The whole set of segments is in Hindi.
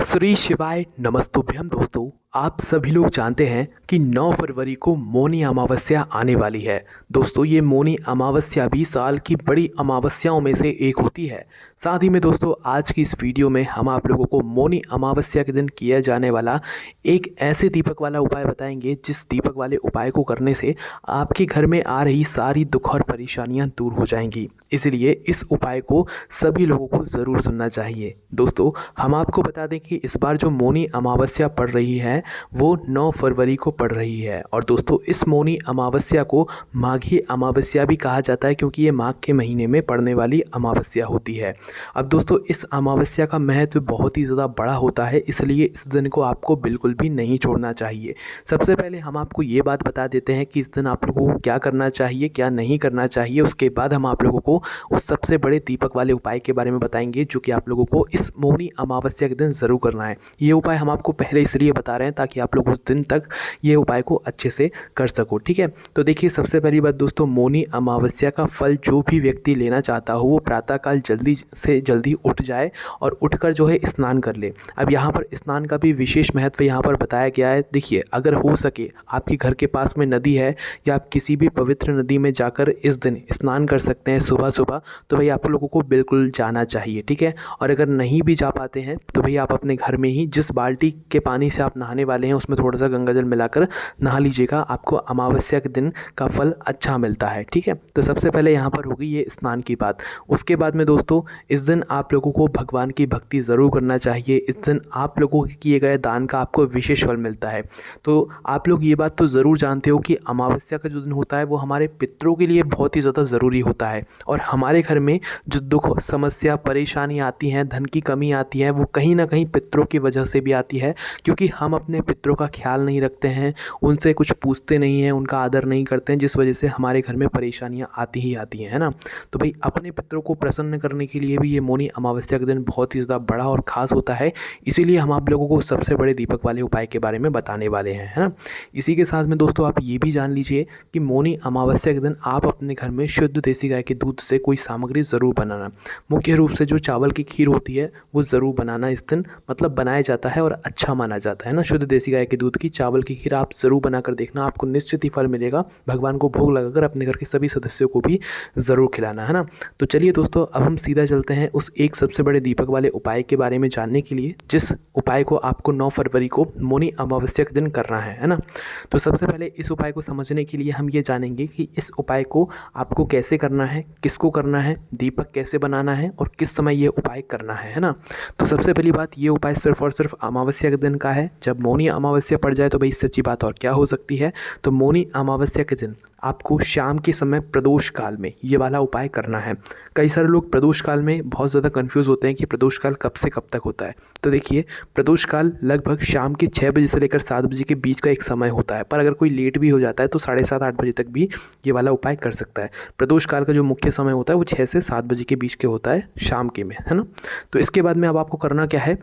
श्री शिवाय नमस्तुभ्यम दोस्तों। आप सभी लोग जानते हैं कि 9 फरवरी को मौनी अमावस्या आने वाली है। दोस्तों ये मौनी अमावस्या भी साल की बड़ी अमावस्याओं में से एक होती है। साथ ही में दोस्तों आज की इस वीडियो में हम आप लोगों को मौनी अमावस्या के दिन किया जाने वाला एक ऐसे दीपक वाला उपाय बताएंगे जिस दीपक वाले उपाय को करने से आपके घर में आ रही सारी दुख और परेशानियाँ दूर हो जाएंगी। इसलिए इस उपाय को सभी लोगों को ज़रूर सुनना चाहिए। दोस्तों हम आपको बता दें कि इस बार जो मौनी अमावस्या पड़ रही है वो 9 फरवरी को पड़ रही है। और दोस्तों इस मौनी अमावस्या को माघी अमावस्या भी कहा जाता है क्योंकि ये माघ के महीने में पड़ने वाली अमावस्या होती है। अब दोस्तों इस अमावस्या का महत्व बहुत ही ज़्यादा बड़ा होता है, इसलिए इस दिन को आपको बिल्कुल भी नहीं छोड़ना चाहिए। सबसे पहले हम आपको ये बात बता देते हैं कि इस दिन आप लोगों को क्या करना चाहिए क्या नहीं करना चाहिए। उसके बाद हम आप लोगों को उस सबसे बड़े दीपक वाले उपाय के बारे में बताएंगे जो कि आप लोगों को इस मौनी अमावस्या के दिन ज़रूर करना है। ये उपाय हम आपको पहले इसलिए बता रहे हैं ताकि आप लोग उस दिन तक ये उपाय को अच्छे से कर सको। ठीक है, तो देखिए सबसे पहली बात दोस्तों, मौनी अमावस्या का फल जो भी व्यक्ति लेना चाहता हो वो प्रातःकाल जल्दी से जल्दी उठ जाए और उठकर जो है स्नान कर ले। अब यहाँ पर स्नान का भी विशेष महत्व यहाँ पर बताया गया है। देखिए अगर हो सके आपके घर के पास में नदी है या आप किसी भी पवित्र नदी में जाकर इस दिन स्नान कर सकते हैं सुबह सुबह, तो भाई आप लोगों को बिल्कुल जाना चाहिए। ठीक है, और अगर नहीं भी जा पाते हैं तो भाई आप अपने घर में ही जिस बाल्टी के पानी से आप नहाने वाले हैं उसमें थोड़ा सा गंगा जल मिलाकर नहा लीजिएगा, आपको अमावस्या के दिन का फल अच्छा मिलता है। ठीक है, तो सबसे पहले यहाँ पर होगी ये स्नान की बात। उसके बाद में दोस्तों इस दिन आप लोगों को भगवान की भक्ति ज़रूर करना चाहिए। इस दिन आप लोगों के किए गए दान का आपको विशेष फल मिलता है। तो आप लोग ये बात तो ज़रूर जानते हो कि अमावस्या का जो दिन होता है वो हमारे पितरों के लिए बहुत ही ज़्यादा ज़रूरी होता है। और हमारे घर में जो दुख समस्या परेशानी आती हैं, धन की कमी आती है, वो कहीं ना कहीं पितरों की वजह से भी आती है क्योंकि हम अपने पितरों का ख्याल नहीं रखते हैं, उनसे कुछ पूछते नहीं हैं, उनका आदर नहीं करते हैं, जिस वजह से हमारे घर में परेशानियां आती ही आती हैं, है ना। तो भाई अपने पितरों को प्रसन्न करने के लिए भी ये मौनी अमावस्या का दिन बहुत ही ज़्यादा बड़ा और ख़ास होता है। इसीलिए हम आप लोगों को सबसे बड़े दीपक वाले उपाय के बारे में बताने वाले हैं, है ना। इसी के साथ में दोस्तों आप ये भी जान लीजिए कि मौनी अमावस्या के दिन आप अपने घर में शुद्ध देसी गाय के दूध से कोई सामग्री ज़रूर बनाना। मुख्य रूप से जो चावल की खीर होती है वो ज़रूर बनाना इस दिन, मतलब बनाया जाता है और अच्छा माना जाता है ना। शुद्ध देसी गाय के दूध की चावल की खीर आप ज़रूर बनाकर देखना, आपको निश्चित ही फल मिलेगा। भगवान को भोग लगाकर अपने घर के सभी सदस्यों को भी ज़रूर खिलाना, है ना। तो चलिए दोस्तों अब हम सीधा चलते हैं उस एक सबसे बड़े दीपक वाले उपाय के बारे में जानने के लिए जिस उपाय को आपको 9 फरवरी को मौनी अमावस्या के दिन करना है ना। तो सबसे पहले इस उपाय को समझने के लिए हम ये जानेंगे कि इस उपाय को आपको कैसे करना है, किसको करना है, दीपक कैसे बनाना है और किस समय ये उपाय करना है ना। तो सबसे पहली बात, ये उपाय सिर्फ और सिर्फ अमावस्या के दिन का है। जब मौनी अमावस्या पड़ जाए तो भाई सच्ची बात और क्या हो सकती है। तो मौनी अमावस्या के दिन आपको शाम के समय प्रदोष काल में ये वाला उपाय करना है। कई सारे लोग प्रदोष काल में बहुत ज़्यादा कंफ्यूज होते हैं कि प्रदोष काल कब से कब तक होता है। तो देखिए प्रदोष काल लगभग शाम के 6 बजे से लेकर 7 बजे के बीच का एक समय होता है, पर अगर कोई लेट भी हो जाता है तो 7:30-8 बजे तक भी ये वाला उपाय कर सकता है। प्रदोष काल का जो मुख्य समय होता है वो 6 से 7 बजे के बीच के होता है शाम के में, है ना। तो इसके बाद में अब आपको करना क्या है,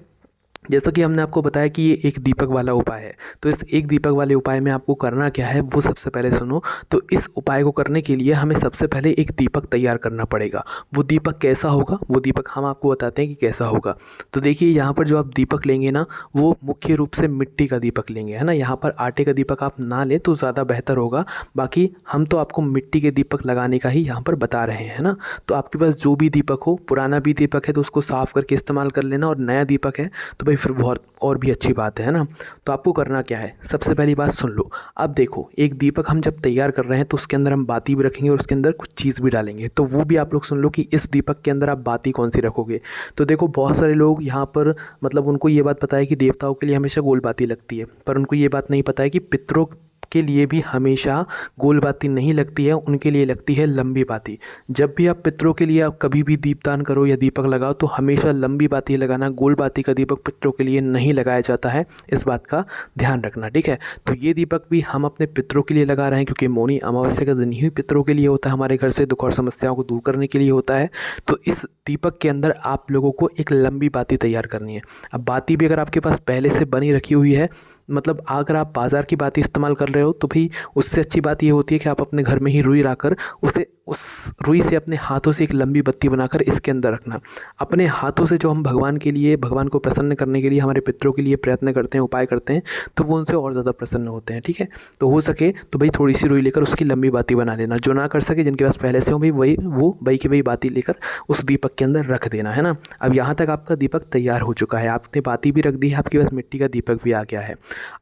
जैसा कि हमने आपको बताया कि ये एक दीपक वाला उपाय है, तो इस एक दीपक वाले उपाय में आपको करना क्या है वो सबसे पहले सुनो। तो इस उपाय को करने के लिए हमें सबसे पहले एक दीपक तैयार करना पड़ेगा। वो दीपक कैसा होगा, वो दीपक हम आपको बताते हैं कि कैसा होगा। तो देखिए यहाँ पर जो आप दीपक लेंगे ना वो मुख्य रूप से मिट्टी का दीपक लेंगे, है ना। यहाँ पर आटे का दीपक आप ना लें तो ज़्यादा बेहतर होगा, बाकी हम तो आपको मिट्टी के दीपक लगाने का ही यहाँ पर बता रहे हैं ना। तो आपके पास जो भी दीपक हो, पुराना भी दीपक है तो उसको साफ़ करके इस्तेमाल कर लेना, और नया दीपक है तो भाई फिर बहुत और भी अच्छी बात है ना। तो आपको करना क्या है, सबसे पहली बात सुन लो। अब देखो एक दीपक हम जब तैयार कर रहे हैं तो उसके अंदर हम बाती भी रखेंगे और उसके अंदर कुछ चीज़ भी डालेंगे, तो वो भी आप लोग सुन लो कि इस दीपक के अंदर आप बाती कौन सी रखोगे। तो देखो बहुत सारे लोग यहाँ पर मतलब उनको ये बात पता है कि देवताओं के लिए हमेशा गोल बाती लगती है, पर उनको ये बात नहीं पता है कि पितरों के लिए भी हमेशा गोल बाती नहीं लगती है, उनके लिए लगती है लंबी बाती। जब भी आप पितरों के लिए आप कभी भी दीपदान करो या दीपक लगाओ तो हमेशा लंबी बाती लगाना, गोल बाती का दीपक पितरों के लिए नहीं लगाया जाता है, इस बात का ध्यान रखना, ठीक है। तो ये दीपक भी हम अपने पितरों के लिए लगा रहे हैं क्योंकि मौनी अमावस्या का दिन ही पितरों के लिए होता है, हमारे घर से दुख और समस्याओं को दूर करने के लिए होता है। तो इस दीपक के अंदर आप लोगों को एक लंबी बाती तैयार करनी है। अब बाती भी अगर आपके पास पहले से बनी रखी हुई है, मतलब अगर आप बाज़ार की बाती इस्तेमाल कर रहे हो तो भाई उससे अच्छी बात ये होती है कि आप अपने घर में ही रुई लाकर उसे उस रुई से अपने हाथों से एक लंबी बत्ती बनाकर इसके अंदर रखना। अपने हाथों से जो हम भगवान के लिए, भगवान को प्रसन्न करने के लिए, हमारे पितरों के लिए प्रयत्न करते हैं, उपाय करते हैं, तो वो उनसे और ज़्यादा प्रसन्न होते हैं। ठीक है, तो हो सके तो भाई थोड़ी सी रुई लेकर उसकी लंबी बाती बना लेना। जो ना कर सके, जिनके पास पहले से हो भाई, वही की वही बाती लेकर उस दीपक के अंदर रख देना, है ना। अब यहाँ तक आपका दीपक तैयार हो चुका है, आपने बाती भी रख दी है, आपके पास मिट्टी का दीपक भी आ गया है।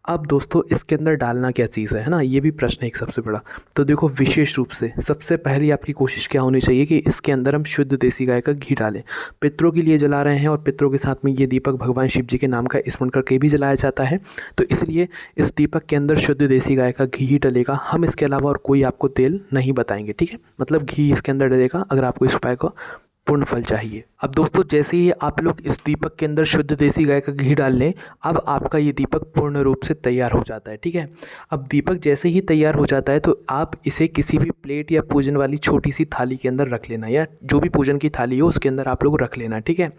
अब दोस्तों इसके अंदर डालना क्या चीज़ है ना, ये भी प्रश्न है एक सबसे बड़ा। तो देखो, विशेष रूप से सबसे पहली आपकी कोशिश क्या होनी चाहिए कि इसके अंदर हम शुद्ध देसी गाय का घी डालें। पितरों के लिए जला रहे हैं और पितरों के साथ में ये दीपक भगवान शिव जी के नाम का स्मरण करके भी जलाया जाता है, तो इसलिए इस दीपक के अंदर शुद्ध देसी गाय का घी ही डलेगा। हम इसके अलावा और कोई आपको तेल नहीं बताएंगे। ठीक है, मतलब घी इसके अंदर डलेगा अगर आपको इस उपाय को पूर्ण फल चाहिए। अब दोस्तों जैसे ही आप लोग इस दीपक के अंदर शुद्ध देसी गाय का घी डाल लें, अब आपका ये दीपक पूर्ण रूप से तैयार हो जाता है। ठीक है, अब दीपक जैसे ही तैयार हो जाता है तो आप इसे किसी भी प्लेट या पूजन वाली छोटी सी थाली के अंदर रख लेना, या जो भी पूजन की थाली हो उसके अंदर आप लोग रख लेना। ठीक है,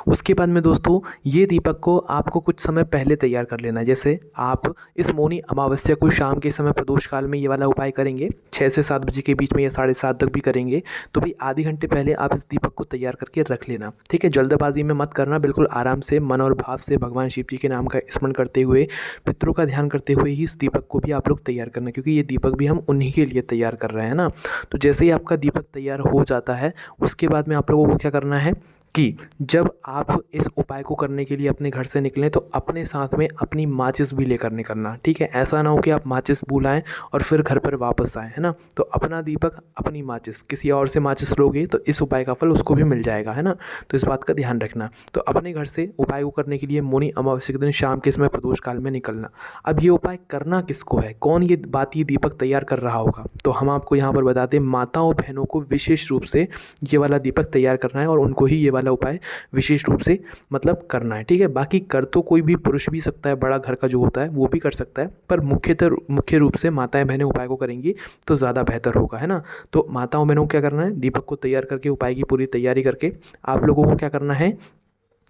उसके बाद में दोस्तों ये दीपक को आपको कुछ समय पहले तैयार कर लेना। जैसे आप इस मौनी अमावस्या को शाम के समय प्रदोष काल में ये वाला उपाय करेंगे, 6 से 7 बजे के बीच में या 7:30 तक भी करेंगे, तो भाई आधे घंटे पहले आप इस दीपक को तैयार करके रख लेना। ठीक है, जल्दबाजी में मत करना, बिल्कुल आराम से मन और भाव से भगवान शिव जी के नाम का स्मरण करते हुए, पितरों का ध्यान करते हुए ही इस दीपक को भी आप लोग तैयार करना, क्योंकि ये दीपक भी हम उन्हीं के लिए तैयार कर रहे हैं ना। तो जैसे ही आपका दीपक तैयार हो जाता है, उसके बाद में आप लोगों को क्या करना है कि जब आप इस उपाय को करने के लिए अपने घर से निकलें तो अपने साथ में अपनी माचिस भी लेकर निकलना। ठीक है, ऐसा ना हो कि आप माचिस भूल आएँ और फिर घर पर वापस आएँ, है ना। तो अपना दीपक, अपनी माचिस, किसी और से माचिस लोगे तो इस उपाय का फल उसको भी मिल जाएगा, है ना। तो इस बात का ध्यान रखना। तो अपने घर से उपाय को करने के लिए मौनी अमावस्या के दिन शाम के समय प्रदोष काल में निकलना। अब ये उपाय करना किसको है, कौन ये दीपक तैयार कर रहा होगा, तो हम आपको यहाँ पर बताते हैं माताओं बहनों को विशेष रूप से ये वाला दीपक तैयार करना है और उनको ही ये वाला उपाय विशेष रूप से मतलब करना है। ठीक है, बाकी कर तो कोई भी पुरुष भी सकता है, बड़ा घर का जो होता है वो भी कर सकता है, पर मुख्य रूप से माताएं बहनें उपाय को करेंगी तो ज़्यादा बेहतर होगा, है ना। तो माताओं बहनों को क्या करना है, दीपक को तैयार करके, उपाय की पूरी तैयारी करके आप लोगों को क्या करना है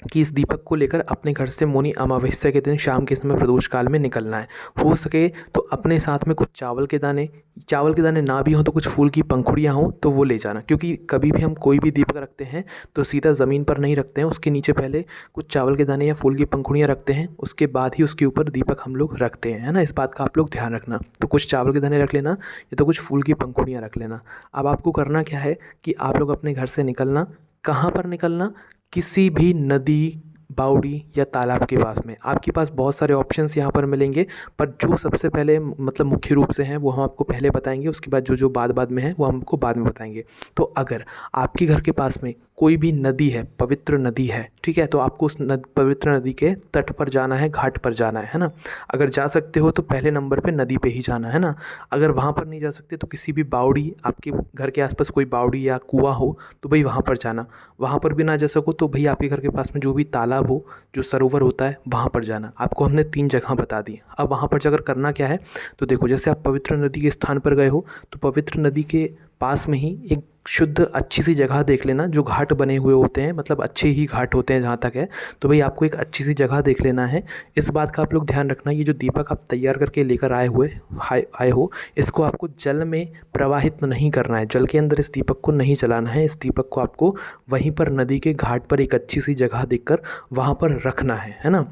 कि इस दीपक को लेकर अपने घर से मौनी अमावस्या के दिन शाम के समय प्रदोष काल में निकलना है। हो सके तो अपने साथ में कुछ चावल के दाने ना भी हों तो कुछ फूल की पंखुड़ियाँ हों तो वो ले जाना, क्योंकि कभी भी हम कोई भी दीपक रखते हैं तो सीधा ज़मीन पर नहीं रखते हैं, उसके नीचे पहले कुछ चावल के दाने या फूल की पंखुड़ियाँ रखते हैं, उसके बाद ही उसके ऊपर दीपक हम लोग रखते हैं, है ना। इस बात का आप लोग ध्यान रखना। तो कुछ चावल के दाने रख लेना या तो कुछ फूल की पंखुड़ियाँ रख लेना। अब आपको करना क्या है कि आप लोग अपने घर से निकलना, कहाँ पर निकलना, किसी भी नदी, बावड़ी या तालाब के पास में। आपके पास बहुत सारे ऑप्शंस यहाँ पर मिलेंगे, पर जो सबसे पहले मतलब मुख्य रूप से हैं वो हम आपको पहले बताएंगे, उसके बाद जो बाद में है वो हमको बाद में बताएंगे। तो अगर आपके घर के पास में कोई भी नदी है, पवित्र नदी है, ठीक है, तो आपको उस पवित्र नदी के तट पर जाना है, घाट पर जाना है ना। अगर जा सकते हो तो पहले नंबर पे नदी पे ही जाना है ना। अगर वहाँ पर नहीं जा सकते तो किसी भी बावड़ी, आपके घर के आसपास कोई बावड़ी या कुआं हो तो भाई वहाँ पर जाना। वहाँ पर भी ना जा सको तो भाई आपके घर के पास में जो भी तालाब हो, जो सरोवर होता है, वहाँ पर जाना। आपको हमने 3 जगह बता दी। अब वहाँ पर जाकर करना क्या है, तो देखो, जैसे आप पवित्र नदी के स्थान पर गए हो तो पवित्र नदी के पास में ही एक शुद्ध अच्छी सी जगह देख लेना, जो घाट बने हुए होते हैं, मतलब अच्छे ही घाट होते हैं जहाँ तक है, तो भाई आपको एक अच्छी सी जगह देख लेना है। इस बात का आप लोग ध्यान रखना, ये जो दीपक आप तैयार करके लेकर आए हो, इसको आपको जल में प्रवाहित नहीं करना है, जल के अंदर इस दीपक को नहीं जलाना है। इस दीपक को आपको वहीं पर नदी के घाट पर एक अच्छी सी जगह देखकर वहाँ पर रखना है ना।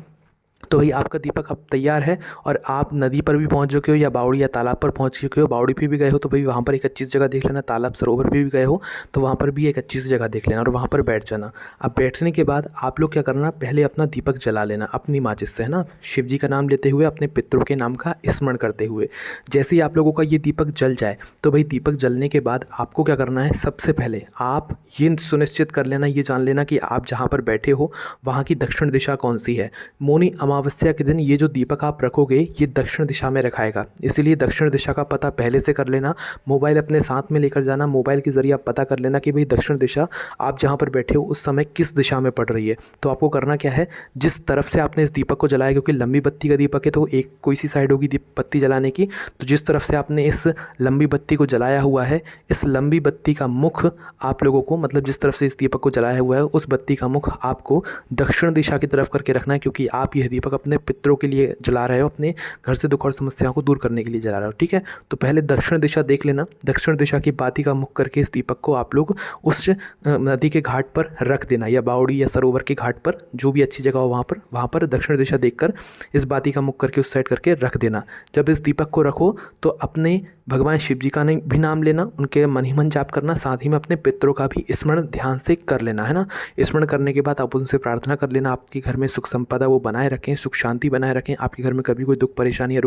तो भाई आपका दीपक अब तैयार है और आप नदी पर भी पहुंच चुके हो या बावड़ी या तालाब पर पहुंच चुके हो। बावड़ी पे भी गए हो तो भाई वहाँ पर एक अच्छी सी जगह देख लेना, तालाब सरोवर पे भी गए हो तो वहाँ पर भी एक अच्छी सी जगह देख लेना और वहाँ पर बैठ जाना। अब बैठने के बाद आप लोग क्या करना, पहले अपना दीपक जला लेना अपनी माचिस से, है ना, शिव जी का नाम लेते हुए, अपने पितरों के नाम का स्मरण करते हुए। जैसे ही आप लोगों का ये दीपक जल जाए तो भाई दीपक जलने के बाद आपको क्या करना है, सबसे पहले आप ये सुनिश्चित कर लेना, ये जान लेना कि आप जहाँ पर बैठे हो वहाँ की दक्षिण दिशा कौन सी है। मौनी अमावस्या के दिन ये जो दीपक आप रखोगे ये दक्षिण दिशा में रखाएगा, इसीलिए दक्षिण दिशा का पता पहले से कर लेना। मोबाइल अपने साथ में लेकर जाना, मोबाइल के ज़रिए आप पता कर लेना कि भाई दक्षिण दिशा आप जहाँ पर बैठे हो उस समय किस दिशा में पड़ रही है। तो आपको करना क्या है, जिस तरफ से आपने इस दीपक को जलाया, क्योंकि लंबी बत्ती का दीपक है तो एक कोई सी साइड होगी बत्ती जलाने की, तो जिस तरफ से आपने इस लंबी बत्ती को जलाया हुआ है, इस लंबी बत्ती का मुख आप लोगों को, मतलब जिस तरफ से इस दीपक को जलाया हुआ है उस बत्ती का मुख आपको दक्षिण दिशा की तरफ करके रखना है, क्योंकि आप यह दीपक अपने पितरों के लिए जला रहे हो, अपने घर से दुख और समस्याओं को दूर करने के लिए जला रहे हो, ठीक है। तो पहले दक्षिण दिशा देख लेना, दक्षिण दिशा की बाती का मुख करके इस दीपक को आप लोग उस नदी के घाट पर रख देना, या बावड़ी या सरोवर के घाट पर, जो भी अच्छी जगह हो वहाँ पर दक्षिण दिशा देखकर इस बाती का मुख करके उस साइड करके रख देना। जब इस दीपक को रखो तो अपने भगवान शिव जी का भी नाम लेना, उनके मन ही मन जाप करना, साथ ही में अपने पितरों का भी स्मरण ध्यान से कर लेना, है ना। स्मरण करने के बाद आप उनसे प्रार्थना कर लेना, आपके घर में सुख संपदा वो बनाए रखें, सुख शांति बनाए रखें, आपके घर में कभी कोई दुख परेशानी या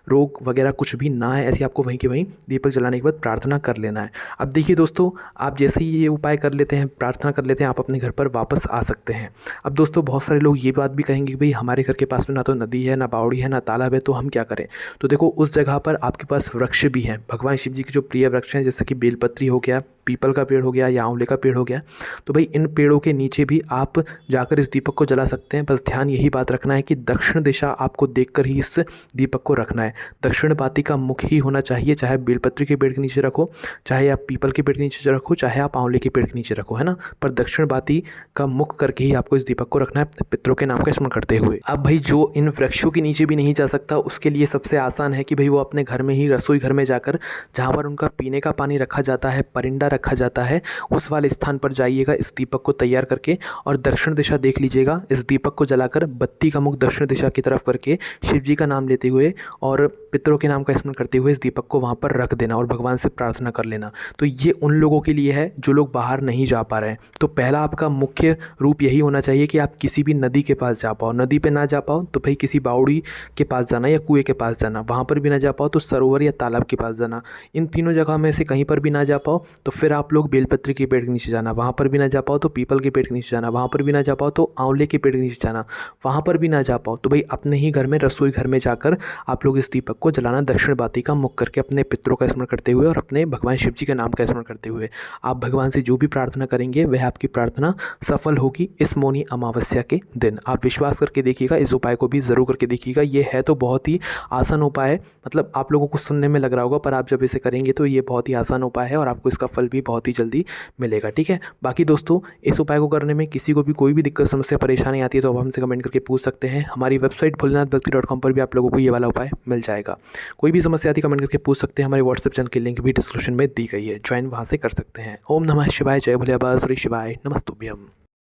रोग वगैरह कुछ भी ना है, ऐसी आपको वहीं के वहीं दीपक जलाने के बाद प्रार्थना कर लेना है। अब देखिए दोस्तों, आप जैसे ही ये उपाय कर लेते हैं, प्रार्थना कर लेते हैं, आप अपने घर पर वापस आ सकते हैं। अब दोस्तों, बहुत सारे लोग ये बात भी कहेंगे कि भाई हमारे घर के पास में ना तो नदी है, ना बावड़ी है, ना तालाब है, तो हम क्या करें। तो देखो, उस जगह पर आपके पास वृक्ष भी हैं, भगवान शिव जी के जो प्रिय वृक्ष हैं, जैसे कि बेलपत्री हो गया, पीपल का पेड़ हो गया, या आंवले का पेड़ हो गया। तो भाई इन पेड़ों के नीचे भी आप जाकर इस दीपक को जला सकते हैं। बस ध्यान यही बात रखना है कि दक्षिण दिशा आपको देखकर ही इस दीपक को रखना है। दक्षिण बाती का मुख ही होना चाहिए, चाहे बेलपत्री के पेड़ के नीचे रखो, चाहे आप पीपल के पेड़ के नीचे रखो, चाहे आप आंवले के पेड़ के नीचे रखो, है ना। पर दक्षिण बाती का मुख करके ही आपको इस दीपक को रखना है, पितरों के नाम का स्मरण करते हुए। अब भाई जो इन वृक्षों के नीचे भी नहीं जा सकता, उसके लिए सबसे आसान है कि भाई वो अपने घर में ही, रसोई घर में जाकर, जहाँ पर उनका पीने का पानी रखा जाता है, परिंदा रखा जाता है, उस वाले स्थान पर जाइएगा इस दीपक को तैयार करके, और दक्षिण दिशा देख लीजिएगा। इस दीपक को जलाकर बत्ती का मुख दक्षिण दिशा की तरफ करके शिव जी का नाम लेते हुए और पितरों के नाम का स्मरण करते हुए इस दीपक को वहाँ पर रख देना और भगवान से प्रार्थना कर लेना। तो ये उन लोगों के लिए है जो लोग बाहर नहीं जा पा रहे हैं। तो पहला आपका मुख्य रूप यही होना चाहिए कि आप किसी भी नदी के पास जा पाओ, नदी पे ना जा पाओ तो भाई किसी बावड़ी के पास जाना या कुएं के पास जाना, वहाँ पर भी ना जा पाओ तो सरोवर या तालाब के पास जाना। इन तीनों जगह में से कहीं पर भी ना जा पाओ तो फिर आप लोग बेलपत्री के पेड़ के नीचे जाना, वहाँ पर भी ना जा पाओ तो पीपल के पेड़ के नीचे जाना, वहाँ पर भी ना जा पाओ तो आंवले के पेड़ के नीचे जाना, वहाँ पर भी ना जा पाओ तो भाई अपने ही घर में, रसोई घर में जाकर आप लोग इस दीपक को जलाना, दक्षिण बाती का मुख करके, अपने पितरों का स्मरण करते हुए और अपने भगवान शिव जी के नाम का स्मरण करते हुए। आप भगवान से जो भी प्रार्थना करेंगे वह आपकी प्रार्थना सफल होगी इस मौनी अमावस्या के दिन। आप विश्वास करके देखिएगा, इस उपाय को भी ज़रूर करके देखिएगा। ये है तो बहुत ही आसान उपाय है, मतलब आप लोगों को सुनने में लग रहा होगा, पर आप जब इसे करेंगे तो ये बहुत ही आसान उपाय है और आपको इसका फल भी बहुत ही जल्दी मिलेगा, ठीक है। बाकी दोस्तों, इस उपाय को करने में किसी को भी कोई भी दिक्कत, समस्या, परेशानी आती है तो आप हमसे कमेंट करके पूछ सकते हैं। हमारी वेबसाइट भोलेनाथभक्ति.com पर भी आप लोगों को ये वाला उपाय मिल जाएगा। कोई भी समस्या आती कमेंट करके पूछ सकते हैं। हमारे व्हाट्सएप चैनल की लिंक भी डिस्क्रिप्शन में दी गई है, ज्वाइन वहाँ से कर सकते हैं। ओम नमः शिवाय, जय भोले बाबा श्री शिवाय, नमस्तुभ्यम।